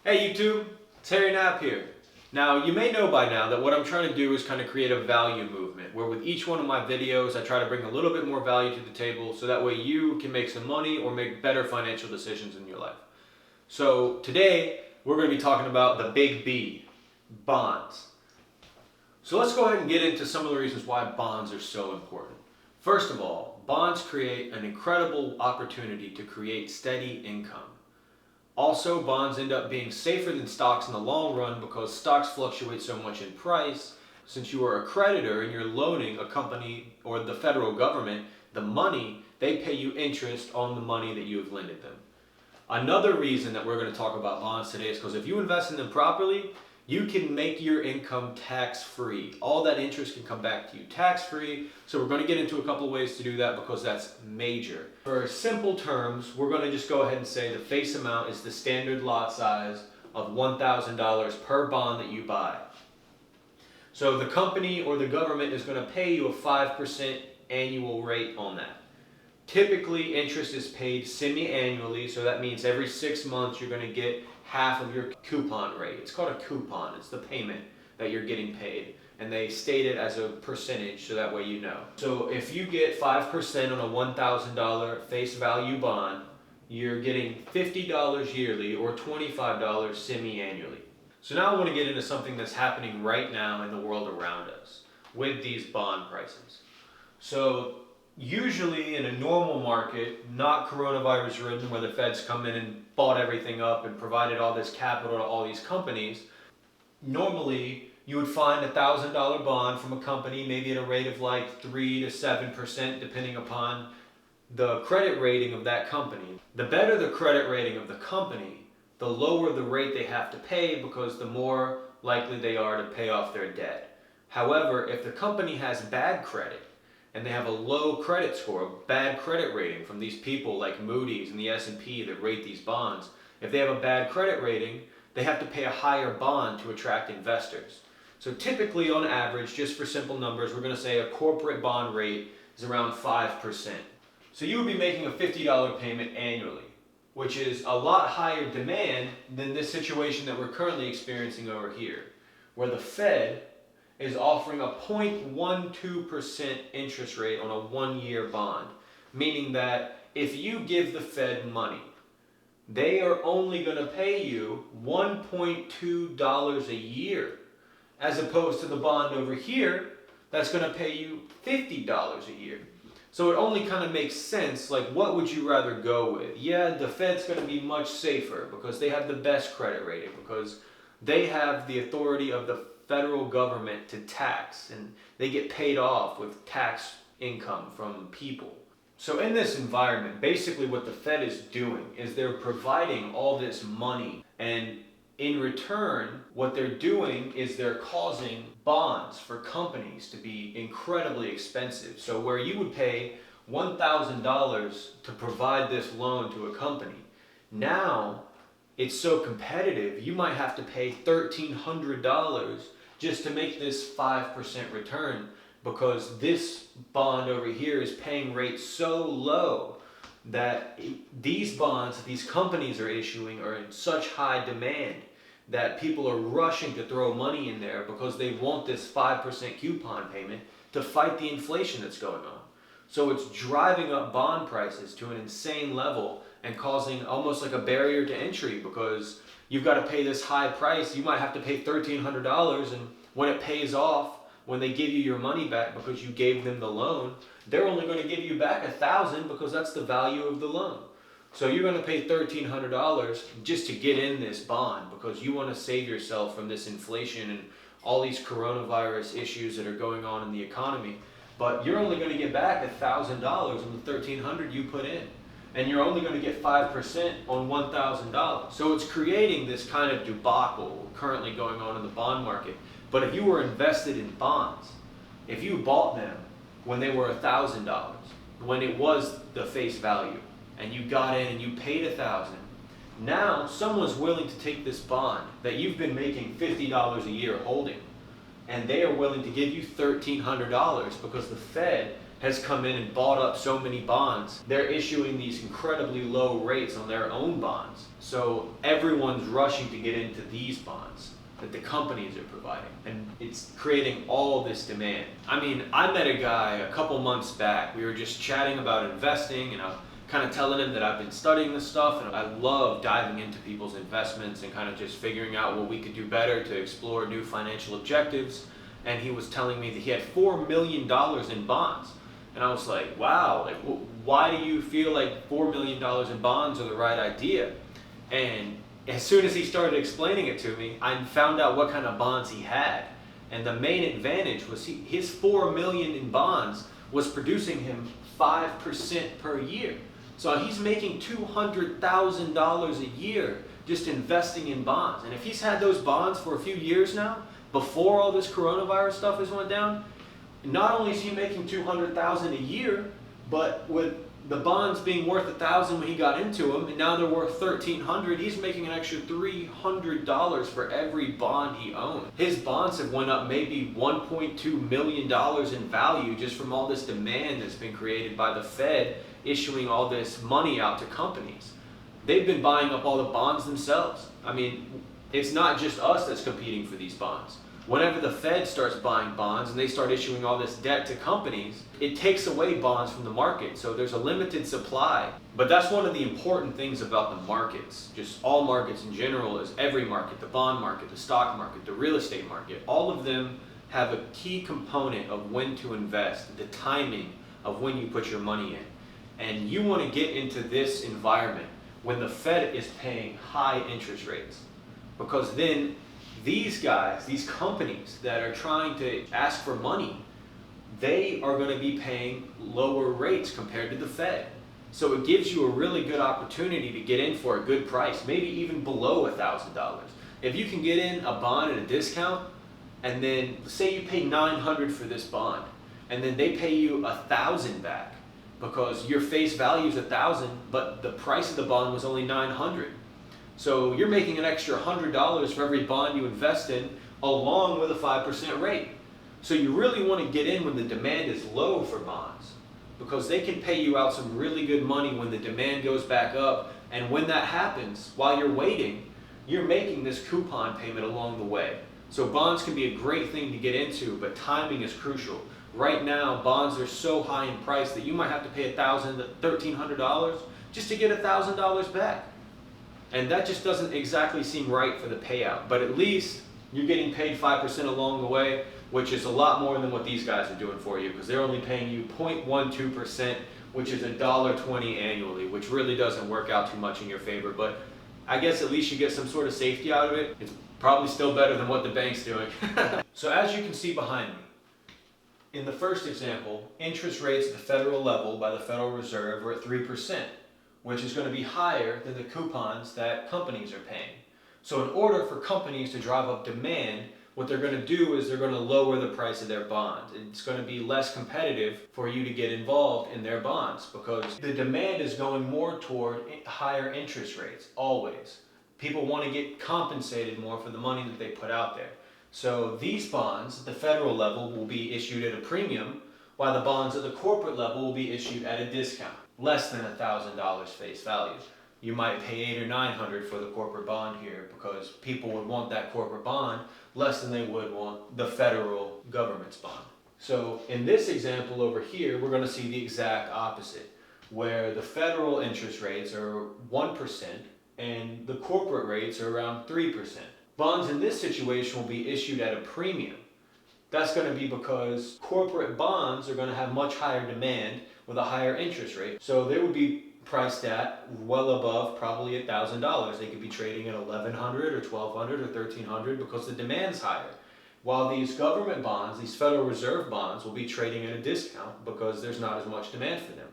Hey YouTube, it's Harry Knapp here. Now you may know by now that what I'm trying to do is kind of create a value movement where with each one of my videos I try to bring a little bit more value to the table so that way you can make some money or make better financial decisions in your life. So today we're going to be talking about the big B, bonds. So let's go ahead and get into some of the reasons why bonds are so important. First of all, bonds create an incredible opportunity to create steady income. Also, bonds end up being safer than stocks in the long run because stocks fluctuate so much in price. Since you are a creditor and you're loaning a company or the federal government the money, they pay you interest on the money that you have lended them. Another reason that we're going to talk about bonds today is because if you invest in them properly, you can make your income tax-free. All that interest can come back to you tax-free. So we're going to get into a couple of ways to do that because that's major. For simple terms, we're going to just go ahead and say the face amount is the standard lot size of $1,000 per bond that you buy. So the company or the government is going to pay you a 5% annual rate on that. Typically, interest is paid semi-annually, so that means every 6 months you're going to get half of your coupon rate. It's called a coupon. It's the payment that you're getting paid. And they state it as a percentage so that way you know. So if you get 5% on a $1,000 face value bond, you're getting $50 yearly or $25 semi-annually. So now I want to get into something that's happening right now in the world around us with these bond prices. So usually in a normal market, not coronavirus ridden, where the Fed's come in and bought everything up and provided all this capital to all these companies, normally you would find a $1,000 bond from a company maybe at a rate of like 3 to 7% depending upon the credit rating of that company. The better the credit rating of the company, the lower the rate they have to pay because the more likely they are to pay off their debt. However, if the company has bad credit, and they have a low credit score, a bad credit rating from these people like Moody's and the S&P that rate these bonds, if they have a bad credit rating, they have to pay a higher bond to attract investors. So typically on average, just for simple numbers, we're going to say a corporate bond rate is around 5%. So you would be making a $50 payment annually, which is a lot higher demand than this situation that we're currently experiencing over here, where the Fed is offering a 0.12% interest rate on a 1-year bond, meaning that if you give the Fed money, they are only going to pay you $1.2 a year, as opposed to the bond over here that's going to pay you $50 a year. So it only kind of makes sense, like what would you rather go with? Yeah, the Fed's going to be much safer because they have the best credit rating, because they have the authority of the federal government to tax, and they get paid off with tax income from people. So in this environment, basically what the Fed is doing is they're providing all this money, and in return, what they're doing is they're causing bonds for companies to be incredibly expensive. So where you would pay $1,000 to provide this loan to a company, now it's so competitive, you might have to pay $1,300 just to make this 5% return, because this bond over here is paying rates so low that these bonds that these companies are issuing are in such high demand that people are rushing to throw money in there because they want this 5% coupon payment to fight the inflation that's going on. So it's driving up bond prices to an insane level and causing almost like a barrier to entry, because you've got to pay this high price. You might have to pay $1,300, and when it pays off, when they give you your money back because you gave them the loan, they're only going to give you back $1,000 because that's the value of the loan. So you're going to pay $1,300 just to get in this bond because you want to save yourself from this inflation and all these coronavirus issues that are going on in the economy. But you're only going to get back $1,000 on the $1,300 you put in. And you're only going to get 5% on $1,000. So it's creating this kind of debacle currently going on in the bond market. But if you were invested in bonds, if you bought them when they were $1,000, when it was the face value, and you got in and you paid $1,000, now someone's willing to take this bond that you've been making $50 a year holding, and they are willing to give you $1,300 because the Fed has come in and bought up so many bonds, they're issuing these incredibly low rates on their own bonds. So everyone's rushing to get into these bonds that the companies are providing, and it's creating all this demand. I mean, I met a guy a couple months back. We were just chatting about investing, and I was kind of telling him that I've been studying this stuff, and I love diving into people's investments and kind of just figuring out what we could do better to explore new financial objectives. And he was telling me that he had $4 million in bonds. And I was like, wow, like, why do you feel like $4 million in bonds are the right idea? And as soon as he started explaining it to me, I found out what kind of bonds he had. And the main advantage was his $4 million in bonds was producing him 5% per year. So he's making $200,000 a year just investing in bonds. And if he's had those bonds for a few years now, before all this coronavirus stuff has went down, not only is he making $200,000 a year, but with the bonds being worth $1,000 when he got into them, and now they're worth $1,300, he's making an extra $300 for every bond he owns. His bonds have went up maybe $1.2 million in value just from all this demand that's been created by the Fed issuing all this money out to companies. They've been buying up all the bonds themselves. I mean, it's not just us that's competing for these bonds. Whenever the Fed starts buying bonds and they start issuing all this debt to companies, it takes away bonds from the market. So there's a limited supply. But that's one of the important things about the markets, just all markets in general, is every market, the bond market, the stock market, the real estate market, all of them have a key component of when to invest, the timing of when you put your money in. And you want to get into this environment when the Fed is paying high interest rates. Because then these guys, these companies that are trying to ask for money, they are going to be paying lower rates compared to the Fed. So it gives you a really good opportunity to get in for a good price, maybe even below $1,000. If you can get in a bond at a discount, and then say you pay $900 for this bond, and then they pay you $1,000 back because your face value is $1,000, but the price of the bond was only $900. So you're making an extra $100 for every bond you invest in, along with a 5% rate. So you really want to get in when the demand is low for bonds, because they can pay you out some really good money when the demand goes back up. And when that happens, while you're waiting, you're making this coupon payment along the way. So bonds can be a great thing to get into, but timing is crucial. Right now, bonds are so high in price that you might have to pay $1,000 to $1,300 just to get $1,000 back. And that just doesn't exactly seem right for the payout. But at least you're getting paid 5% along the way, which is a lot more than what these guys are doing for you, because they're only paying you 0.12%, which is $1.20 annually, which really doesn't work out too much in your favor. But I guess at least you get some sort of safety out of it. It's probably still better than what the bank's doing. So as you can see behind me, in the first example, interest rates at the federal level by the Federal Reserve are at 3%. Which is going to be higher than the coupons that companies are paying. So in order for companies to drive up demand, what they're going to do is they're going to lower the price of their bonds. It's going to be less competitive for you to get involved in their bonds, because the demand is going more toward higher interest rates, always. People want to get compensated more for the money that they put out there. So these bonds at the federal level will be issued at a premium, while the bonds at the corporate level will be issued at a discount. Less than $1,000 face value. You might pay $800 or $900 for the corporate bond here, because people would want that corporate bond less than they would want the federal government's bond. So in this example over here, we're going to see the exact opposite, where the federal interest rates are 1% and the corporate rates are around 3%. Bonds in this situation will be issued at a premium. That's going to be because corporate bonds are going to have much higher demand with a higher interest rate. So they would be priced at well above probably $1,000. They could be trading at $1,100 or $1,200 or $1,300 because the demand's higher. While these government bonds, these Federal Reserve bonds, will be trading at a discount because there's not as much demand for them.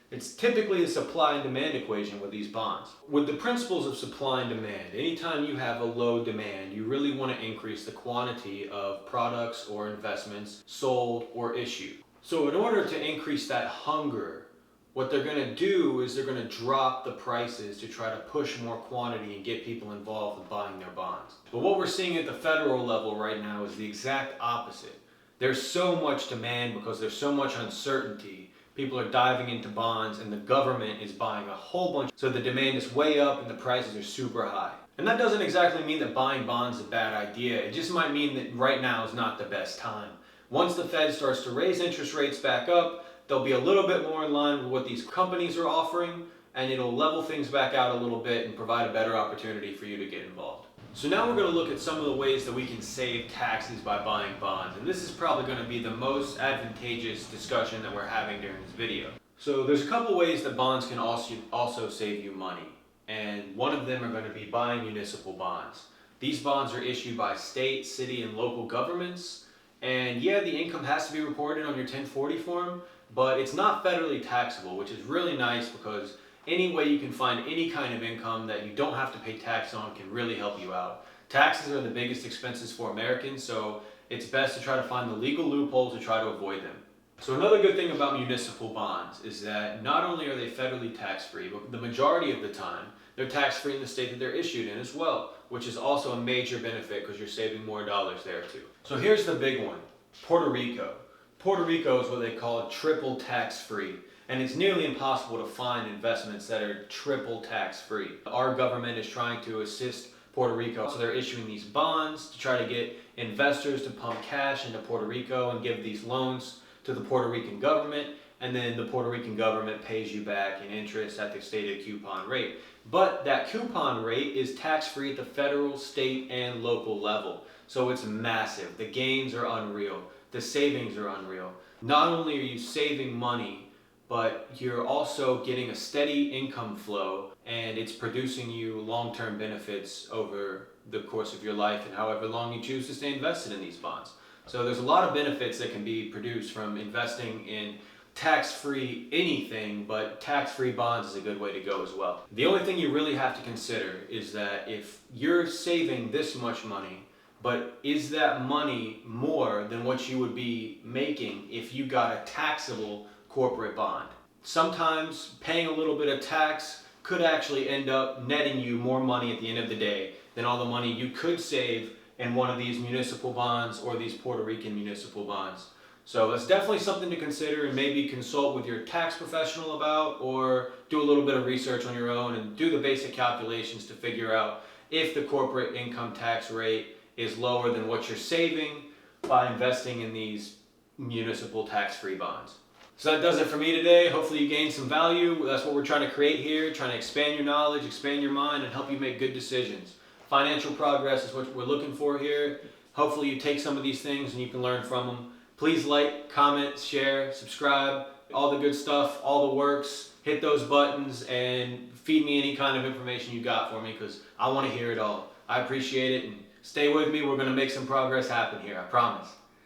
It's typically a supply and demand equation with these bonds. With the principles of supply and demand, anytime you have a low demand, you really want to increase the quantity of products or investments sold or issued. So in order to increase that hunger, what they're going to do is they're going to drop the prices to try to push more quantity and get people involved with buying their bonds. But what we're seeing at the federal level right now is the exact opposite. There's so much demand because there's so much uncertainty. People are diving into bonds and the government is buying a whole bunch. So the demand is way up and the prices are super high. And that doesn't exactly mean that buying bonds is a bad idea. It just might mean that right now is not the best time. Once the Fed starts to raise interest rates back up, they'll be a little bit more in line with what these companies are offering, and it'll level things back out a little bit and provide a better opportunity for you to get involved. So now we're going to look at some of the ways that we can save taxes by buying bonds, and this is probably going to be the most advantageous discussion that we're having during this video. So there's a couple ways that bonds can also save you money, and one of them are going to be buying municipal bonds. These bonds are issued by state, city, and local governments, and yeah, the income has to be reported on your 1040 form, but it's not federally taxable, which is really nice because any way you can find any kind of income that you don't have to pay tax on can really help you out. Taxes are the biggest expenses for Americans, so it's best to try to find the legal loopholes to try to avoid them. So another good thing about municipal bonds is that not only are they federally tax-free, but the majority of the time they're tax-free in the state that they're issued in as well, which is also a major benefit because you're saving more dollars there too. So here's the big one, Puerto Rico. Puerto Rico is what they call triple tax-free. And it's nearly impossible to find investments that are triple tax-free. Our government is trying to assist Puerto Rico, so they're issuing these bonds to try to get investors to pump cash into Puerto Rico and give these loans to the Puerto Rican government, and then the Puerto Rican government pays you back in interest at the stated coupon rate. But that coupon rate is tax-free at the federal, state, and local level. So it's massive. The gains are unreal. The savings are unreal. Not only are you saving money, but you're also getting a steady income flow and it's producing you long-term benefits over the course of your life and however long you choose to stay invested in these bonds. So there's a lot of benefits that can be produced from investing in tax-free anything, but tax-free bonds is a good way to go as well. The only thing you really have to consider is that if you're saving this much money, but is that money more than what you would be making if you got a taxable corporate bond? Sometimes paying a little bit of tax could actually end up netting you more money at the end of the day than all the money you could save in one of these municipal bonds or these Puerto Rican municipal bonds. So that's definitely something to consider and maybe consult with your tax professional about, or do a little bit of research on your own and do the basic calculations to figure out if the corporate income tax rate is lower than what you're saving by investing in these municipal tax-free bonds. So that does it for me today. Hopefully you gained some value. That's what we're trying to create here, trying to expand your knowledge, expand your mind, and help you make good decisions. Financial progress is what we're looking for here. Hopefully you take some of these things and you can learn from them. Please like, comment, share, subscribe, all the good stuff, all the works. Hit those buttons and feed me any kind of information you got for me because I want to hear it all. I appreciate it, and stay with me. We're going to make some progress happen here, I promise.